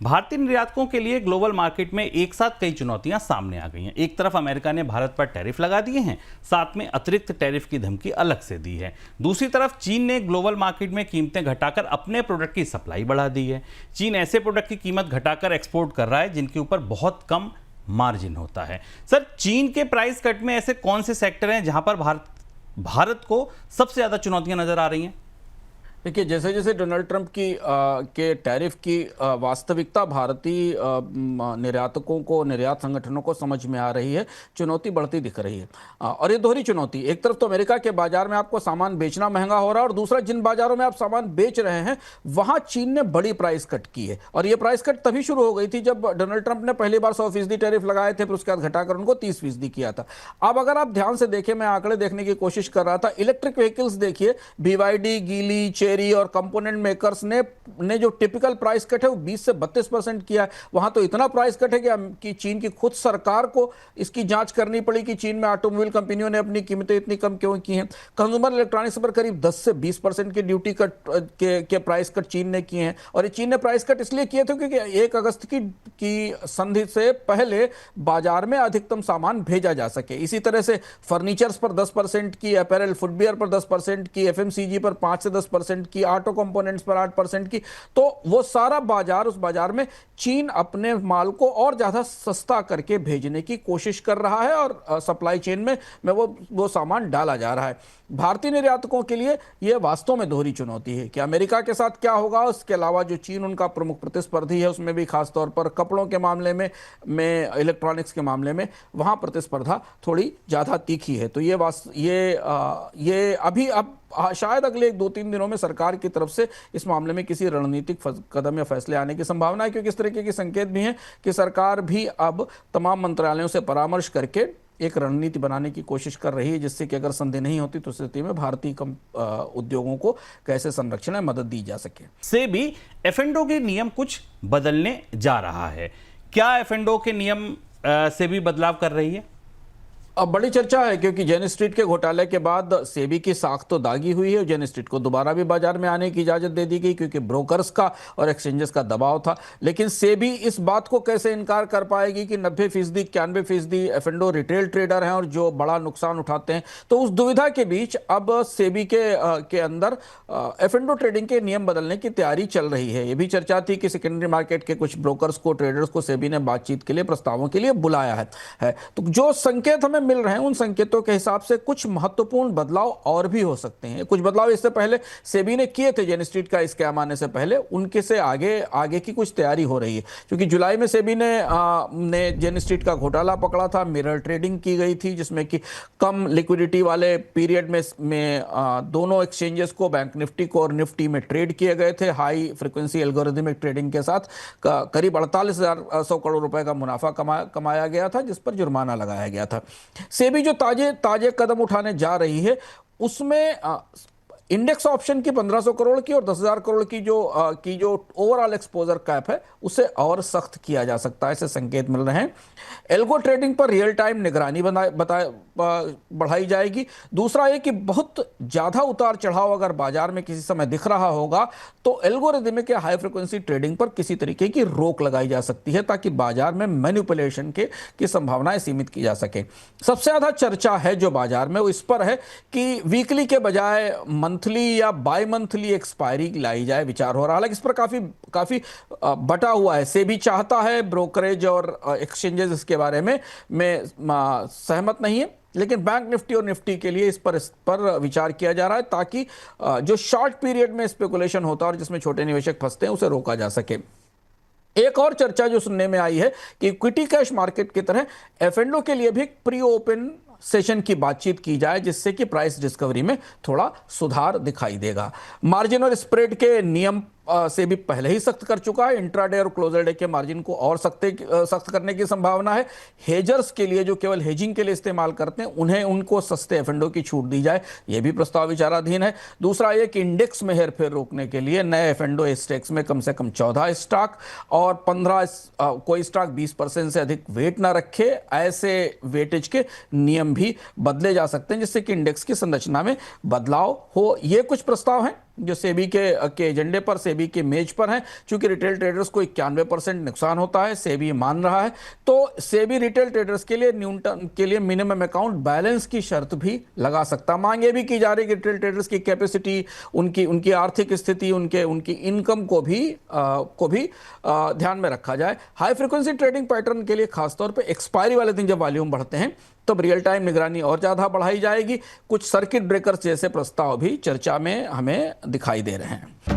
भारतीय निर्यातकों के लिए ग्लोबल मार्केट में एक साथ कई चुनौतियां सामने आ गई हैं। एक तरफ अमेरिका ने भारत पर टैरिफ लगा दिए हैं, साथ में अतिरिक्त टैरिफ की धमकी अलग से दी है। दूसरी तरफ चीन ने ग्लोबल मार्केट में कीमतें घटाकर अपने प्रोडक्ट की सप्लाई बढ़ा दी है। चीन ऐसे प्रोडक्ट की कीमत घटाकर एक्सपोर्ट कर रहा है जिनके ऊपर बहुत कम मार्जिन होता है। सर, चीन के प्राइस कट में ऐसे कौन से सेक्टर हैं जहां पर भारत को सबसे ज्यादा चुनौतियां नजर आ रही हैं? देखिए, जैसे जैसे डोनाल्ड ट्रंप के टैरिफ की वास्तविकता भारतीय निर्यातकों को, निर्यात संगठनों को समझ में आ रही है, चुनौती बढ़ती दिख रही है। और ये दोहरी चुनौती, एक तरफ तो अमेरिका के बाजार में आपको सामान बेचना महंगा हो रहा है और दूसरा जिन बाजारों में आप सामान बेच रहे हैं वहां चीन ने बड़ी प्राइस कट की है। और ये प्राइस कट तभी शुरू हो गई थी जब डोनाल्ड ट्रंप ने पहली बार 100% टैरिफ लगाए थे, फिर उसके बाद घटाकर उनको 30% किया था। अब अगर आप ध्यान से देखें, मैं आंकड़े देखने की कोशिश कर रहा था, इलेक्ट्रिक व्हीकल्स देखिए, BYD, गीली, चेरी और कंपोनेंट मेकर्स ने जो टिपिकल प्राइस कट है वो 20 से 32% किया है। वहां तो इतना प्राइस कट है कि चीन की खुद सरकार को इसकी जांच करनी पड़ी कि चीन में ऑटोमोबाइल कंपनियों ने अपनी कीमतें इतनी कम क्यों की हैं। कंज्यूमर इलेक्ट्रॉनिक्स पर करीब 10 से 20% की ड्यूटी कट के प्राइस कट चीन ने किए हैं। और ये चीन ने प्राइस कट इसलिए किए थे क्योंकि 1 अगस्त की संधि से पहले बाजार में अधिकतम सामान भेजा जा सके। इसी तरह से फर्नीचर्स पर 10% की, अपैरल फुटवियर पर 10% की, FMCG पर 5 से 10% की, ऑटो कंपोनेंट्स पर 8% की। तो वो सारा बाजार, उस बाजार में चीन अपने माल को और ज्यादा सस्ता करके भेजने की कोशिश कर रहा है और सप्लाई चेन में वो सामान डाला जा रहा है। भारतीय निर्यातकों के लिए यह वास्तव में दोहरी चुनौती है कि अमेरिका के साथ क्या होगा। उसके अलावा जो चीन उनका प्रमुख प्रतिस्पर्धी है, उसमें भी खासतौर पर कपड़ों के मामले में इलेक्ट्रॉनिक्स के मामले में वहां प्रतिस्पर्धा थोड़ी ज्यादा तीखी है। तो ये अभी अब शायद अगले 1-2-3 दिनों में सरकार की तरफ से इस मामले में किसी रणनीतिक कदम या फैसले आने की संभावना है, क्योंकि इस तरीके के संकेत भी हैं कि सरकार भी अब तमाम मंत्रालयों से परामर्श करके एक रणनीति बनाने की कोशिश कर रही है, जिससे कि अगर संधि नहीं होती तो स्थिति में भारतीय उद्योगों को कैसे संरक्षण या मदद दी जा सके। सेबी F&O के नियम कुछ बदलने जा रहा है। क्या F&O के नियम सेबी बदलाव कर रही है? अब बड़ी चर्चा है, क्योंकि जेन स्ट्रीट के घोटाले के बाद सेबी की साख तो दागी हुई है। जेन स्ट्रीट को दोबारा भी बाजार में आने की इजाजत दे दी गई क्योंकि ब्रोकर्स का और एक्सचेंजेस का दबाव था। लेकिन सेबी इस बात को कैसे इनकार कर पाएगी कि 90%, 91% F&O रिटेल ट्रेडर हैं और जो बड़ा नुकसान उठाते हैं। तो उस दुविधा के बीच अब सेबी के अंदर F&O ट्रेडिंग के नियम बदलने की तैयारी चल रही है। यह भी चर्चा थी कि सेकेंडरी मार्केट के कुछ ब्रोकर्स को, ट्रेडर्स को सेबी ने बातचीत के लिए, प्रस्तावों के लिए बुलाया है। तो जो संकेत हमें मिल रहे हैं, उन संकेतों के हिसाब से कुछ महत्वपूर्ण बदलाव और भी हो सकते हैं। कुछ बदलाव इससे पहले सेबी ने किए थे, जेन स्ट्रीट का स्कैम आने से पहले, उनके से आगे की कुछ तैयारी हो रही है। क्योंकि जुलाई में सेबी ने जेन स्ट्रीट का घोटाला पकड़ा था, मिरर ट्रेडिंग की गई थी, जिसमें कि कम लिक्विडिटी वाले पीरियड में दोनों एक्सचेंजेस को, बैंक निफ्टी को और निफ्टी में ट्रेड किए गए थे हाई फ्रीक्वेंसी एल्गोरिथमिक ट्रेडिंग के साथ। करीब 48,100 करोड़ रुपए का मुनाफा कमाया गया था, जिस पर जुर्माना लगाया गया था। सेबी जो ताजे कदम उठाने जा रही है, उसमें इंडेक्स ऑप्शन की 1500 करोड़ की और 10,000 करोड़ की जो ओवरऑल एक्सपोजर कैप है, उसे और सख्त किया जा सकता है, ऐसे संकेत मिल रहे हैं। एल्गो ट्रेडिंग पर रियल टाइम निगरानी बढ़ाई जाएगी। दूसरा ये कि बहुत ज्यादा उतार चढ़ाव अगर बाजार में किसी समय दिख रहा होगा तो एल्गोरिथमिक हाई फ्रीक्वेंसी ट्रेडिंग पर किसी तरीके की रोक लगाई जा सकती है, ताकि बाजार में मैनिपुलेशन की संभावनाएं सीमित की जा सके। सबसे ज्यादा चर्चा है जो बाजार में, वो इस पर है कि वीकली के बजाय मंथली या बाई मंथली एक्सपायरी लाई जाए, विचार हो रहा है। हालांकि इस पर काफी बटा हुआ है। सेबी चाहता है, ब्रोकरेज और एक्सचेंजेस इसके बारे में सहमत नहीं है, लेकिन बैंक निफ्टी और निफ्टी के लिए इस पर विचार किया जा रहा है, ताकि जो शॉर्ट पीरियड में स्पेकुलेशन होता है और जिसमें छोटे निवेशक फंसते हैं, उसे रोका जा सके। एक और चर्चा जो सुनने में आई है कि इक्विटी कैश मार्केट की तरह F&O के लिए भी प्री ओपन सेशन की बातचीत की जाए, जिससे कि प्राइस डिस्कवरी में थोड़ा सुधार दिखाई देगा। मार्जिन और स्प्रेड के नियम से भी पहले ही सख्त कर चुका है। इंट्राडे और क्लोजर डे के मार्जिन को और सख्त करने की संभावना है। हेजर्स के लिए, जो केवल हेजिंग के लिए इस्तेमाल करते हैं, उनको सस्ते F&O की छूट दी जाए, यह भी प्रस्ताव विचाराधीन है। दूसरा यह कि इंडेक्स में हेरफेर रोकने के लिए नए F&O स्टॉक्स में कम से कम 14 स्टॉक और 15 कोई स्टॉक 20% से अधिक वेट ना रखे, ऐसे वेटेज के नियम भी बदले जा सकते हैं, जिससे कि इंडेक्स की संरचना में बदलाव हो। ये कुछ प्रस्ताव हैं। जो सेबी के एजेंडे पर, सेबी के मेज पर हैं। चूंकि रिटेल ट्रेडर्स को 91% नुकसान होता है, सेबी मान रहा है, तो सेबी रिटेल ट्रेडर्स के लिए न्यूनतम के लिए मिनिमम अकाउंट बैलेंस की शर्त भी लगा सकता। मांगे भी की जा रही है कि रिटेल ट्रेडर्स की कैपेसिटी, उनकी उनकी आर्थिक स्थिति, उनकी इनकम को भी ध्यान में रखा जाए। हाई फ्रीक्वेंसी ट्रेडिंग पैटर्न के लिए खासतौर पर एक्सपायरी वाले दिन जब वॉल्यूम बढ़ते हैं तब रियल टाइम निगरानी और ज्यादा बढ़ाई जाएगी। कुछ सर्किट ब्रेकर्स जैसे प्रस्ताव भी चर्चा में हमें दिखाई दे रहे हैं।